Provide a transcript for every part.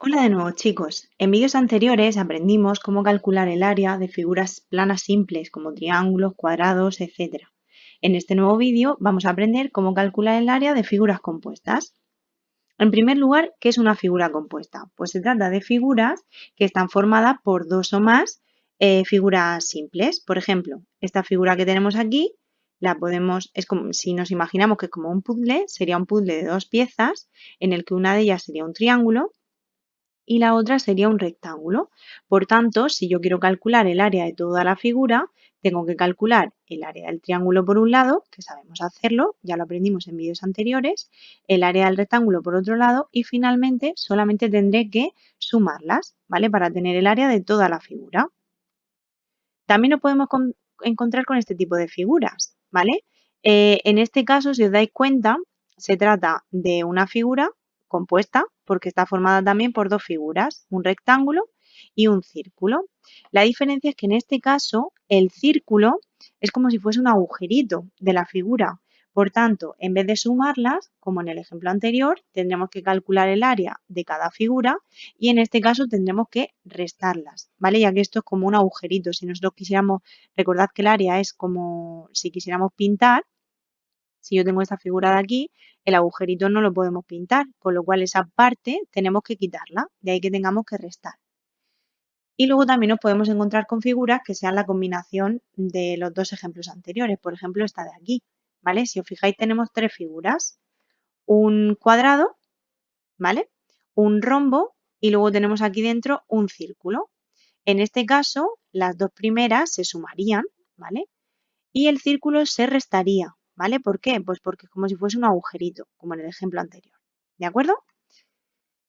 Hola de nuevo chicos, en vídeos anteriores aprendimos cómo calcular el área de figuras planas simples como triángulos, cuadrados, etc. En este nuevo vídeo vamos a aprender cómo calcular el área de figuras compuestas. En primer lugar, ¿qué es una figura compuesta? Pues se trata de figuras que están formadas por dos o más figuras simples. Por ejemplo, esta figura que tenemos aquí, es como si nos imaginamos que es como un puzzle, sería un puzzle de dos piezas en el que una de ellas sería un triángulo y la otra sería un rectángulo. Por tanto, si yo quiero calcular el área de toda la figura, tengo que calcular el área del triángulo por un lado, que sabemos hacerlo, ya lo aprendimos en vídeos anteriores, el área del rectángulo por otro lado y finalmente solamente tendré que sumarlas, ¿vale? Para tener el área de toda la figura. También nos podemos encontrar con este tipo de figuras, ¿vale? En este caso, si os dais cuenta, se trata de una figura compuesta porque está formada también por dos figuras, un rectángulo y un círculo. La diferencia es que en este caso el círculo es como si fuese un agujerito de la figura. Por tanto, en vez de sumarlas, como en el ejemplo anterior, tendremos que calcular el área de cada figura y en este caso tendremos que restarlas, ¿vale? Ya que esto es como un agujerito. Si nosotros quisiéramos, recordad que el área es como si quisiéramos pintar, si yo tengo esta figura de aquí, el agujerito no lo podemos pintar, con lo cual esa parte tenemos que quitarla, de ahí que tengamos que restar. Y luego también nos podemos encontrar con figuras que sean la combinación de los dos ejemplos anteriores, por ejemplo esta de aquí, ¿vale? Si os fijáis tenemos tres figuras, un cuadrado, ¿vale? Un rombo y luego tenemos aquí dentro un círculo. En este caso, las dos primeras se sumarían, ¿vale? Y el círculo se restaría, ¿vale? ¿Por qué? Pues porque es como si fuese un agujerito, como en el ejemplo anterior, ¿de acuerdo?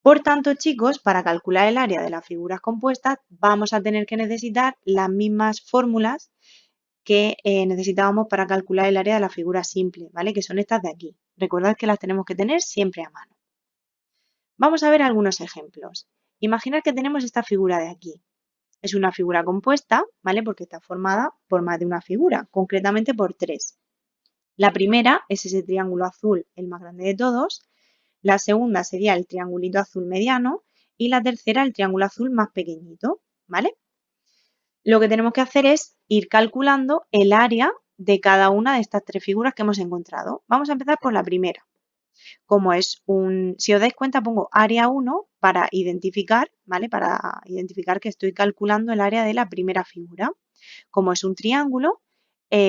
Por tanto, chicos, para calcular el área de las figuras compuestas vamos a tener que necesitar las mismas fórmulas que necesitábamos para calcular el área de la figura simple, ¿vale? Que son estas de aquí. Recordad que las tenemos que tener siempre a mano. Vamos a ver algunos ejemplos. Imaginad que tenemos esta figura de aquí. Es una figura compuesta, ¿vale? Porque está formada por más de una figura, concretamente por tres. La primera es ese triángulo azul, el más grande de todos. La segunda sería el triangulito azul mediano y la tercera el triángulo azul más pequeñito, ¿vale? Lo que tenemos que hacer es ir calculando el área de cada una de estas tres figuras que hemos encontrado. Vamos a empezar por la primera. Como es si os dais cuenta, pongo área 1 para identificar, ¿vale? Para identificar que estoy calculando el área de la primera figura. Como es un triángulo,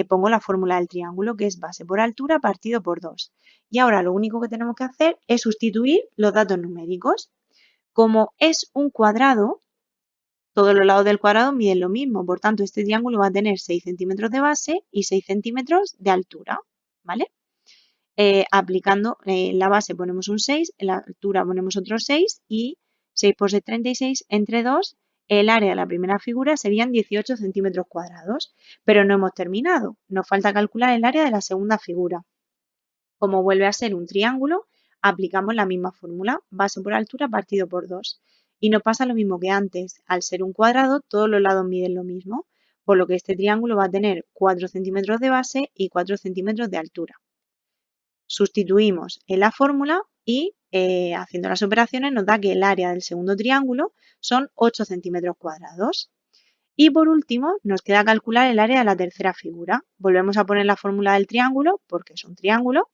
pongo la fórmula del triángulo, que es base por altura partido por 2. Y ahora lo único que tenemos que hacer es sustituir los datos numéricos. Como es un cuadrado, todos los lados del cuadrado miden lo mismo. Por tanto, este triángulo va a tener 6 centímetros de base y 6 centímetros de altura, ¿vale? Aplicando la base ponemos un 6, en la altura ponemos otro 6 y 6 por 6, 36, entre 2, el área de la primera figura serían 18 centímetros cuadrados, pero no hemos terminado, nos falta calcular el área de la segunda figura. Como vuelve a ser un triángulo, aplicamos la misma fórmula, base por altura partido por 2. Y nos pasa lo mismo que antes, al ser un cuadrado todos los lados miden lo mismo, por lo que este triángulo va a tener 4 centímetros de base y 4 centímetros de altura. Sustituimos en la fórmula y haciendo las operaciones nos da que el área del segundo triángulo son 8 centímetros cuadrados. Y por último nos queda calcular el área de la tercera figura. Volvemos a poner la fórmula del triángulo porque es un triángulo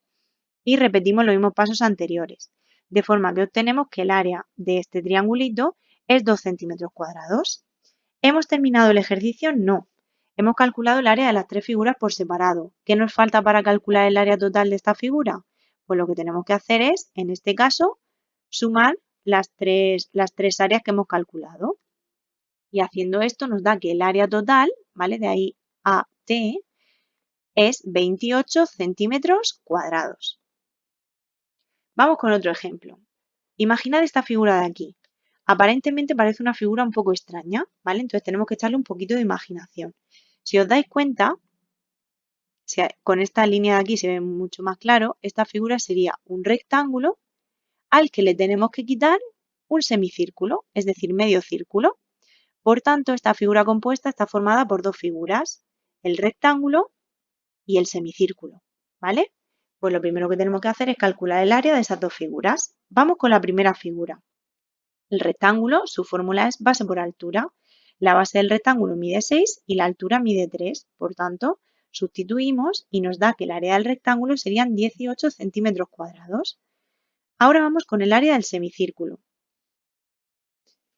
y repetimos los mismos pasos anteriores. De forma que obtenemos que el área de este triangulito es 2 centímetros cuadrados. ¿Hemos terminado el ejercicio? No. Hemos calculado el área de las tres figuras por separado. ¿Qué nos falta para calcular el área total de esta figura? Pues lo que tenemos que hacer es, en este caso, sumar las tres áreas que hemos calculado. Y haciendo esto nos da que el área total, ¿vale? De ahí a T, es 28 centímetros cuadrados. Vamos con otro ejemplo. Imaginad esta figura de aquí. Aparentemente parece una figura un poco extraña, ¿vale? Entonces tenemos que echarle un poquito de imaginación. Si os dais cuenta, con esta línea de aquí se ve mucho más claro, esta figura sería un rectángulo al que le tenemos que quitar un semicírculo, es decir, medio círculo. Por tanto, esta figura compuesta está formada por dos figuras, el rectángulo y el semicírculo, ¿vale? Pues lo primero que tenemos que hacer es calcular el área de esas dos figuras. Vamos con la primera figura. El rectángulo, su fórmula es base por altura. La base del rectángulo mide 6 y la altura mide 3. Por tanto, sustituimos y nos da que el área del rectángulo serían 18 centímetros cuadrados. Ahora vamos con el área del semicírculo.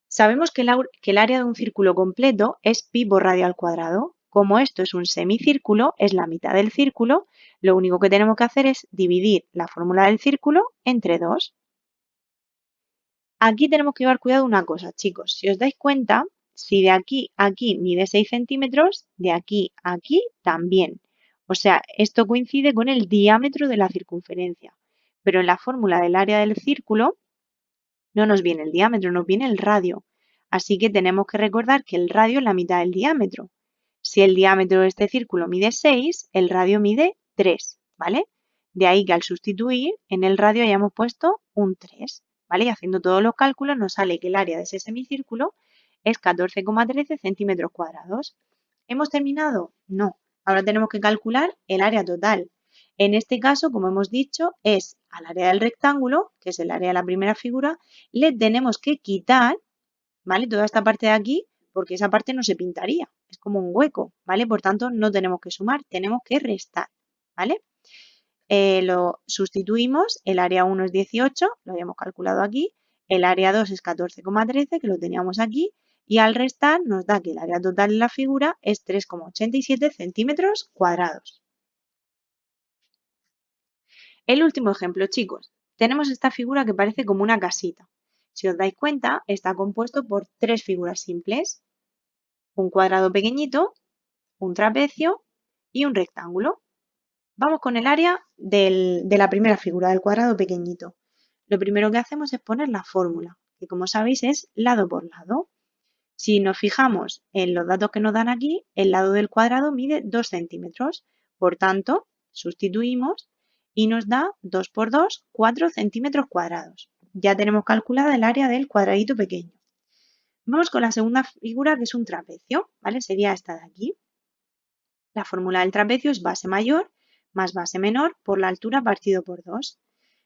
Sabemos que el área de un círculo completo es pi por radio al cuadrado. Como esto es un semicírculo, es la mitad del círculo, lo único que tenemos que hacer es dividir la fórmula del círculo entre 2. Aquí tenemos que llevar cuidado una cosa, chicos. Si os dais cuenta, si de aquí a aquí mide 6 centímetros, de aquí a aquí también. O sea, esto coincide con el diámetro de la circunferencia. Pero en la fórmula del área del círculo no nos viene el diámetro, nos viene el radio. Así que tenemos que recordar que el radio es la mitad del diámetro. Si el diámetro de este círculo mide 6, el radio mide 3, ¿vale? De ahí que al sustituir, en el radio hayamos puesto un 3, ¿vale? Y haciendo todos los cálculos nos sale que el área de ese semicírculo es 14,13 centímetros cuadrados. ¿Hemos terminado? No. Ahora tenemos que calcular el área total. En este caso, como hemos dicho, es al área del rectángulo, que es el área de la primera figura, le tenemos que quitar, ¿vale? Toda esta parte de aquí, porque esa parte no se pintaría, es como un hueco, ¿vale? Por tanto, no tenemos que sumar, tenemos que restar, ¿vale? Lo sustituimos, el área 1 es 18, lo habíamos calculado aquí, el área 2 es 14,13, que lo teníamos aquí, y al restar nos da que el área total de la figura es 3,87 centímetros cuadrados. El último ejemplo, chicos. Tenemos esta figura que parece como una casita. Si os dais cuenta, está compuesto por 3 figuras simples. Un cuadrado pequeñito, un trapecio y un rectángulo. Vamos con el área de la primera figura, del cuadrado pequeñito. Lo primero que hacemos es poner la fórmula, que como sabéis es lado por lado. Si nos fijamos en los datos que nos dan aquí, el lado del cuadrado mide 2 centímetros. Por tanto, sustituimos y nos da 2 por 2, 4 centímetros cuadrados. Ya tenemos calculada el área del cuadradito pequeño. Vamos con la segunda figura, que es un trapecio, ¿vale? Sería esta de aquí. La fórmula del trapecio es base mayor más base menor por la altura partido por 2.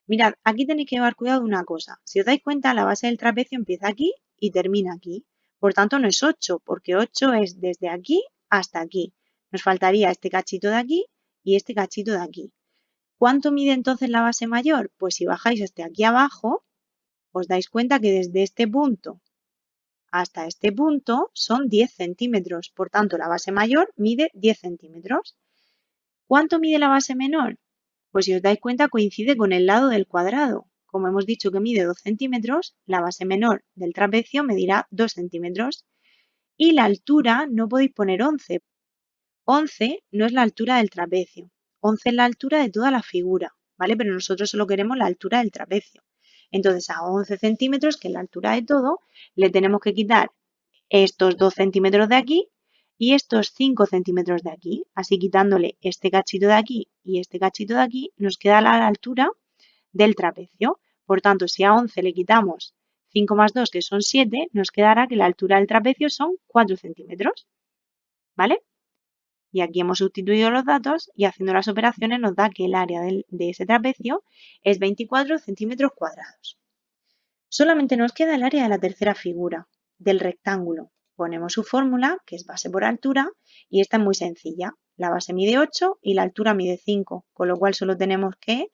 Mirad, aquí tenéis que llevar cuidado de una cosa. Si os dais cuenta, la base del trapecio empieza aquí y termina aquí. Por tanto, no es 8, porque 8 es desde aquí hasta aquí. Nos faltaría este cachito de aquí y este cachito de aquí. ¿Cuánto mide entonces la base mayor? Pues si bajáis hasta aquí abajo, os dais cuenta que desde este punto hasta este punto son 10 centímetros. Por tanto, la base mayor mide 10 centímetros. ¿Cuánto mide la base menor? Pues si os dais cuenta coincide con el lado del cuadrado. Como hemos dicho que mide 2 centímetros, la base menor del trapecio medirá 2 centímetros. Y la altura no podéis poner 11. 11 no es la altura del trapecio. 11 es la altura de toda la figura, ¿vale? Pero nosotros solo queremos la altura del trapecio. Entonces a 11 centímetros, que es la altura de todo, le tenemos que quitar estos 2 centímetros de aquí y estos 5 centímetros de aquí. Así quitándole este cachito de aquí y este cachito de aquí, nos queda la altura del trapecio. Por tanto, si a 11 le quitamos 5 más 2, que son 7, nos quedará que la altura del trapecio son 4 centímetros. ¿Vale? Y aquí hemos sustituido los datos y haciendo las operaciones nos da que el área de ese trapecio es 24 centímetros cuadrados. Solamente nos queda el área de la tercera figura, del rectángulo. Ponemos su fórmula, que es base por altura, y esta es muy sencilla. La base mide 8 y la altura mide 5, con lo cual solo tenemos que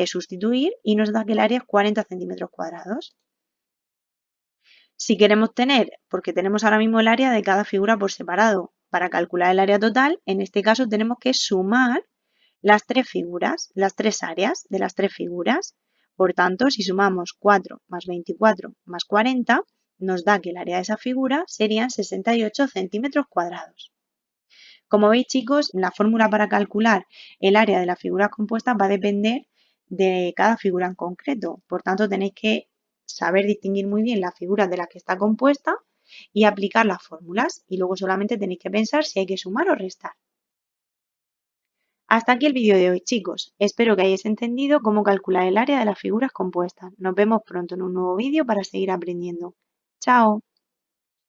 sustituir y nos da que el área es 40 centímetros cuadrados. Si queremos tener, porque tenemos ahora mismo el área de cada figura por separado, para calcular el área total, en este caso tenemos que sumar las 3 figuras, las 3 áreas de las 3 figuras. Por tanto, si sumamos 4 más 24 más 40, nos da que el área de esa figura serían 68 centímetros cuadrados. Como veis, chicos, la fórmula para calcular el área de las figuras compuestas va a depender de cada figura en concreto. Por tanto, tenéis que saber distinguir muy bien las figuras de las que está compuesta y aplicar las fórmulas. Y luego solamente tenéis que pensar si hay que sumar o restar. Hasta aquí el vídeo de hoy, chicos. Espero que hayáis entendido cómo calcular el área de las figuras compuestas. Nos vemos pronto en un nuevo vídeo para seguir aprendiendo. ¡Chao!